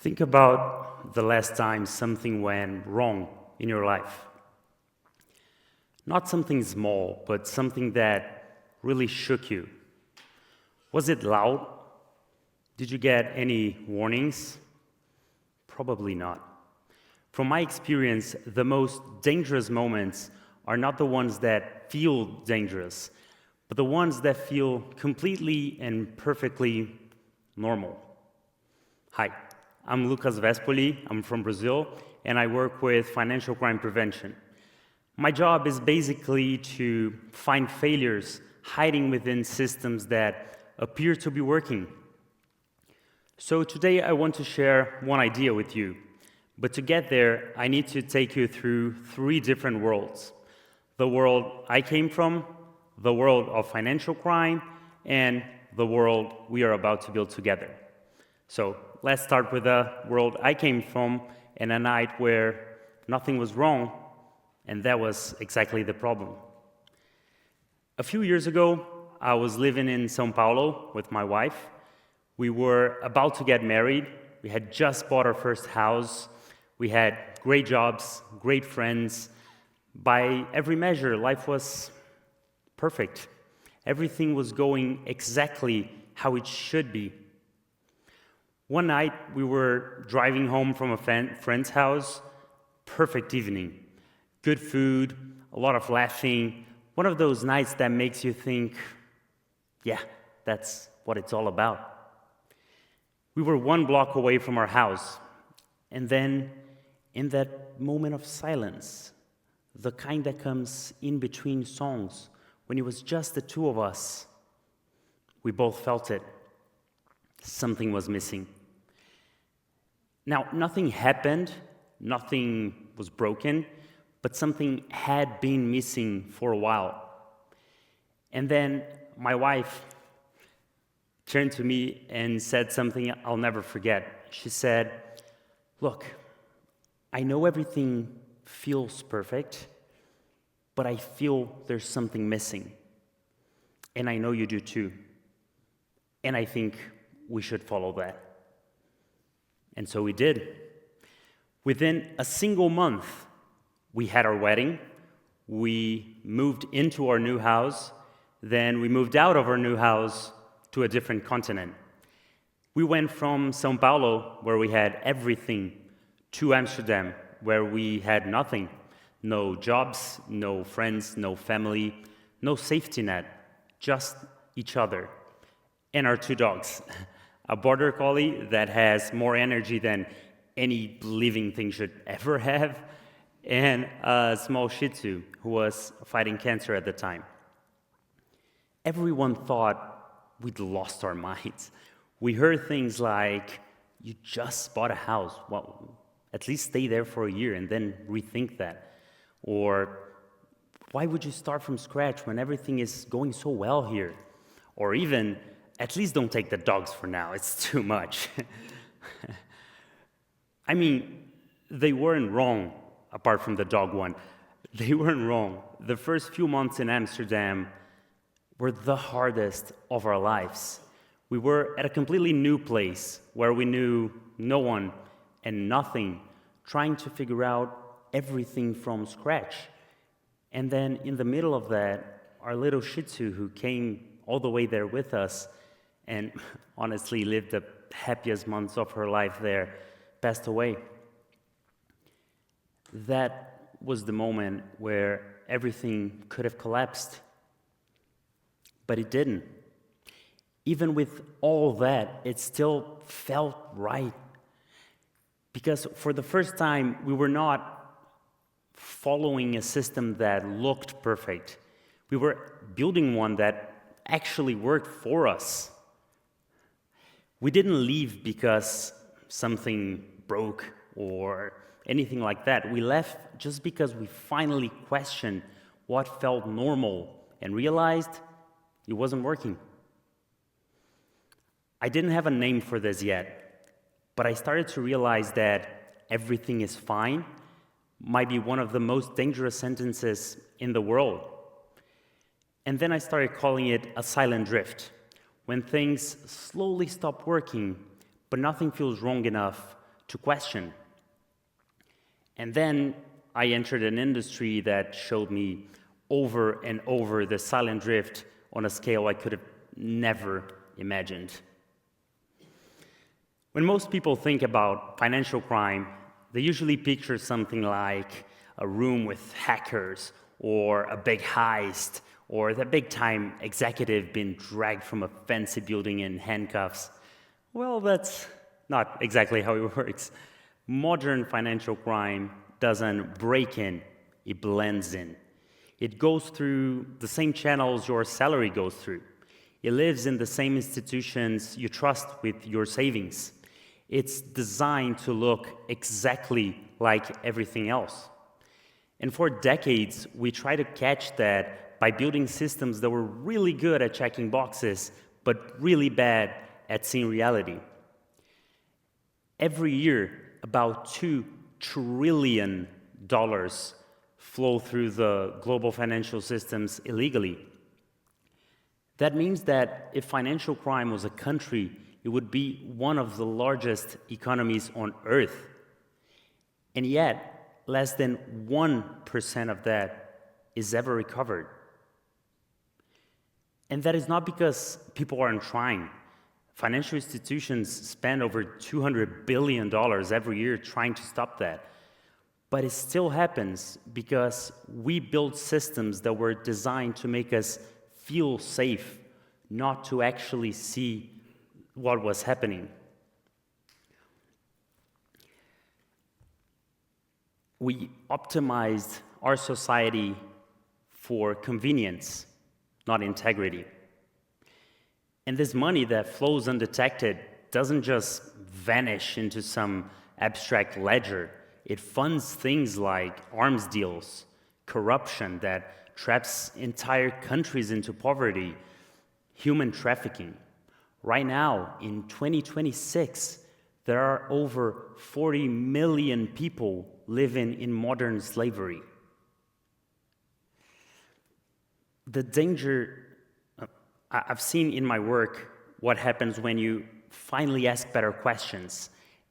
Think about the last time something went wrong in your life. Not something small, but something that really shook you. Was it loud? Did you get any warnings? Probably not. From my experience, the most dangerous moments are not the ones that feel dangerous, but the ones that feel completely and perfectly normal. Hi, I'm Lucas Vespoli, I'm from Brazil, and I work with financial crime prevention. My job is basically to find failures hiding within systems that appear to be working. So today I want to share one idea with you, but to get there, I need to take you through three different worlds. The world I came from, the world of financial crime, and the world we are about to build together. So let's start with the world I came from and a night where nothing was wrong, and that was exactly the problem. A few years ago, I was living in São Paulo with my wife. We were about to get married. We had just bought our first house. We had great jobs, great friends. By every measure, life was perfect. Everything was going exactly how it should be. One night, we were driving home from a friend's house. Perfect evening. Good food, a lot of laughing. One of those nights that makes you think, yeah, that's what it's all about. We were 1 block away from our house, and then in that moment of silence, the kind that comes in between songs, when it was just the two of us, we both felt it. Something was missing. Now, nothing happened, nothing was broken, but something had been missing for a while. And then my wife turned to me and said something I'll never forget. She said, "Look, I know everything feels perfect, but I feel there's something missing. And I know you do too. And I think we should follow that." And so we did. Within a single month, we had our wedding. We moved into our new house. Then we moved out of our new house to a different continent. We went from São Paulo, where we had everything, to Amsterdam, where we had nothing. No jobs, no friends, no family, no safety net, just each other. And our two dogs. A border collie that has more energy than any living thing should ever have, and a small Shih Tzu who was fighting cancer at the time. Everyone thought we'd lost our minds. We heard things like, "You just bought a house. Well, at least stay there for a year and then rethink that." Or, "Why would you start from scratch when everything is going so well here?" Or even, "At least don't take the dogs for now. It's too much." I mean, they weren't wrong, apart from the dog one. They weren't wrong. The first few months in Amsterdam were the hardest of our lives. We were at a completely new place where we knew no one and nothing, trying to figure out everything from scratch. And then in the middle of that, our little Shih Tzu, who came all the way there with us and honestly lived the happiest months of her life there, passed away. That was the moment where everything could have collapsed. But it didn't. Even with all that, it still felt right. Because for the first time, we were not following a system that looked perfect. We were building one that actually worked for us. We didn't leave because something broke or anything like that. We left just because we finally questioned what felt normal and realized it wasn't working. I didn't have a name for this yet, but I started to realize that "everything is fine" might be one of the most dangerous sentences in the world. And then I started calling it a silent drift, when things slowly stop working, but nothing feels wrong enough to question. And then I entered an industry that showed me over and over the silent drift on a scale I could have never imagined. When most people think about financial crime, they usually picture something like a room with hackers, or a big heist, or the big-time executive being dragged from a fancy building in handcuffs. Well, that's not exactly how it works. Modern financial crime doesn't break in, it blends in. It goes through the same channels your salary goes through. It lives in the same institutions you trust with your savings. It's designed to look exactly like everything else. And for decades, we tried to catch that by building systems that were really good at checking boxes, but really bad at seeing reality. Every year, about $2 trillion flow through the global financial systems illegally. That means that if financial crime was a country, it would be one of the largest economies on earth. And yet, less than 1% of that is ever recovered. And that is not because people aren't trying. Financial institutions spend over $200 billion every year trying to stop that. But it still happens because we build systems that were designed to make us feel safe, not to actually see what was happening. We optimized our society for convenience, not integrity. And this money that flows undetected doesn't just vanish into some abstract ledger. It funds things like arms deals, corruption that traps entire countries into poverty, human trafficking. Right now, in 2026, there are over 40 million people living in modern slavery. The danger, I've seen in my work what happens when you finally ask better questions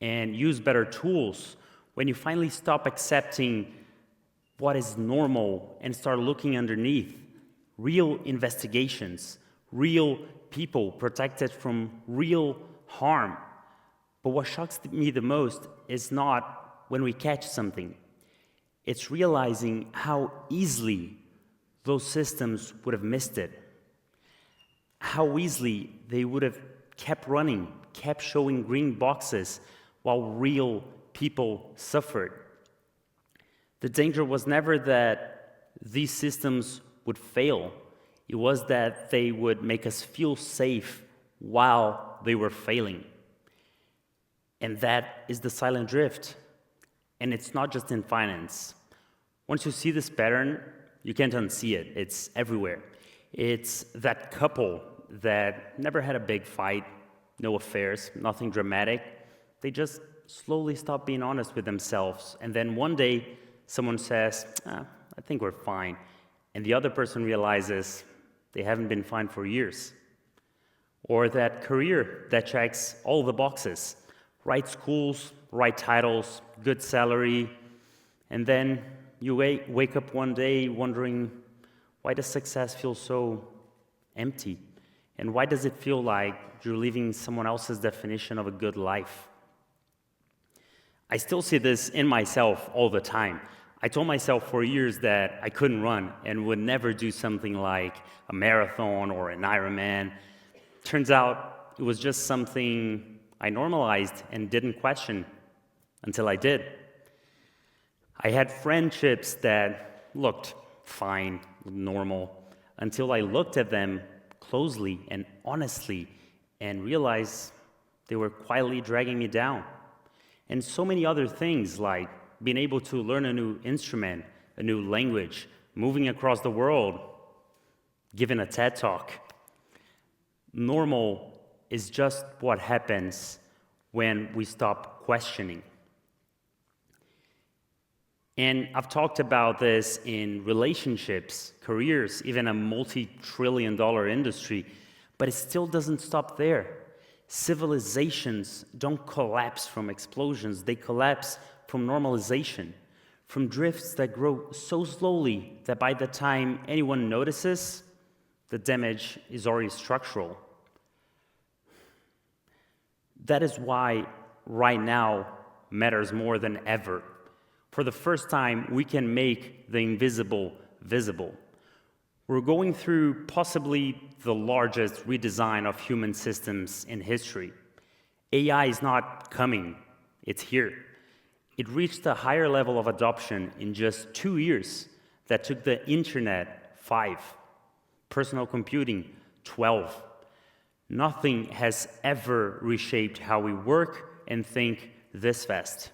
and use better tools, when you finally stop accepting what is normal and start looking underneath. Real investigations, real people protected from real harm. But what shocks me the most is not when we catch something. It's realizing how easily those systems would have missed it. How easily they would have kept running, kept showing green boxes while real people suffered. The danger was never that these systems would fail. It was that they would make us feel safe while they were failing. And that is the silent drift. And it's not just in finance. Once you see this pattern, you can't unsee it. It's everywhere. It's that couple that never had a big fight, no affairs, nothing dramatic. They just slowly stop being honest with themselves. And then one day, someone says, I think we're fine. And the other person realizes they haven't been fine for years. Or that career that checks all the boxes. Right schools, right titles, good salary. And then you wake up one day wondering, why does success feel so empty? And why does it feel like you're living someone else's definition of a good life? I still see this in myself all the time. I told myself for years that I couldn't run and would never do something like a marathon or an Ironman. Turns out it was just something I normalized and didn't question until I did. I had friendships that looked fine, normal, until I looked at them closely and honestly and realized they were quietly dragging me down. And so many other things, like being able to learn a new instrument, a new language, moving across the world, giving a TED Talk. Normal is just what happens when we stop questioning. And I've talked about this in relationships, careers, even a multi-trillion-dollar industry, but it still doesn't stop there. Civilizations don't collapse from explosions, they collapse from normalization, from drifts that grow so slowly that by the time anyone notices, the damage is already structural. That is why right now matters more than ever. For the first time, we can make the invisible visible. We're going through possibly the largest redesign of human systems in history. AI is not coming, it's here. It reached a higher level of adoption in just 2 years that took the internet 5, personal computing 12. Nothing has ever reshaped how we work and think this fast.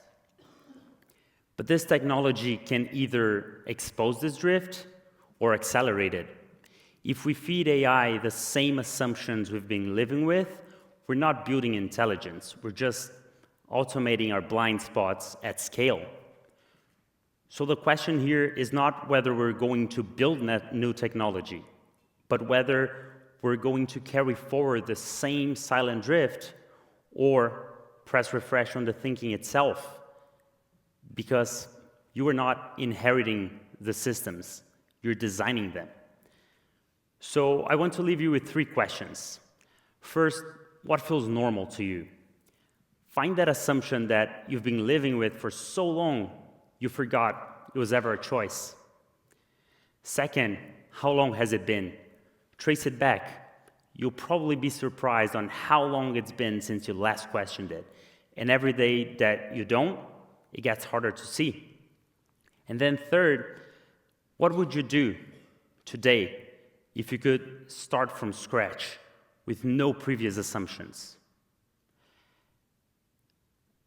But this technology can either expose this drift or accelerate it. If we feed AI the same assumptions we've been living with, we're not building intelligence, we're just automating our blind spots at scale. So the question here is not whether we're going to build new technology, but whether we're going to carry forward the same silent drift or press refresh on the thinking itself, because you are not inheriting the systems, you're designing them. So I want to leave you with 3 questions. First, what feels normal to you? Find that assumption that you've been living with for so long, you forgot it was ever a choice. Second, how long has it been? Trace it back. You'll probably be surprised on how long it's been since you last questioned it. And every day that you don't, it gets harder to see. And then third, what would you do today if you could start from scratch with no previous assumptions?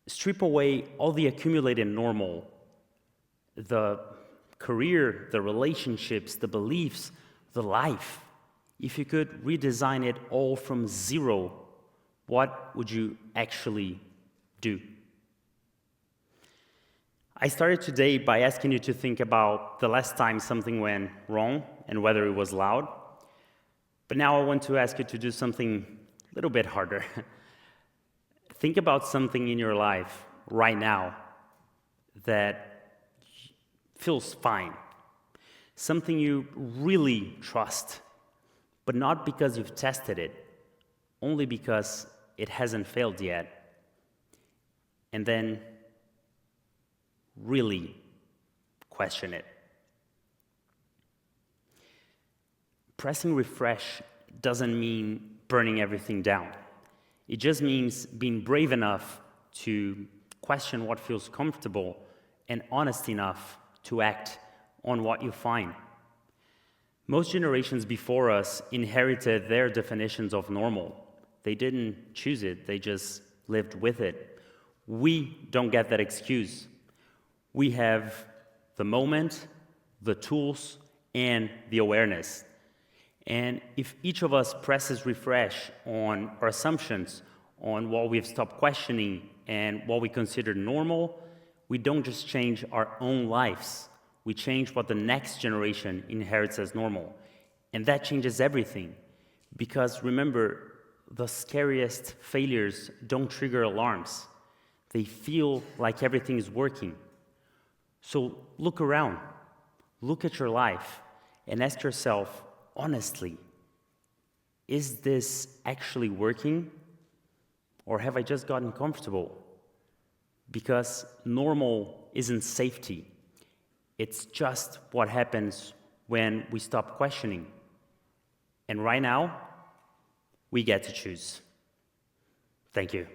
Strip away all the accumulated normal, the career, the relationships, the beliefs, the life. If you could redesign it all from zero, what would you actually do? I started today by asking you to think about the last time something went wrong and whether it was loud. But now I want to ask you to do something a little bit harder. Think about something in your life right now that feels fine. Something you really trust, but not because you've tested it, only because it hasn't failed yet. And then really question it. Pressing refresh doesn't mean burning everything down. It just means being brave enough to question what feels comfortable and honest enough to act on what you find. Most generations before us inherited their definitions of normal. They didn't choose it, they just lived with it. We don't get that excuse. We have the moment, the tools, and the awareness. And if each of us presses refresh on our assumptions, on what we've stopped questioning and what we consider normal, we don't just change our own lives, we change what the next generation inherits as normal. And that changes everything. Because remember, the scariest failures don't trigger alarms. They feel like everything is working. So look around, look at your life, and ask yourself, honestly, is this actually working? Or have I just gotten comfortable? Because normal isn't safety. It's just what happens when we stop questioning. And right now, we get to choose. Thank you.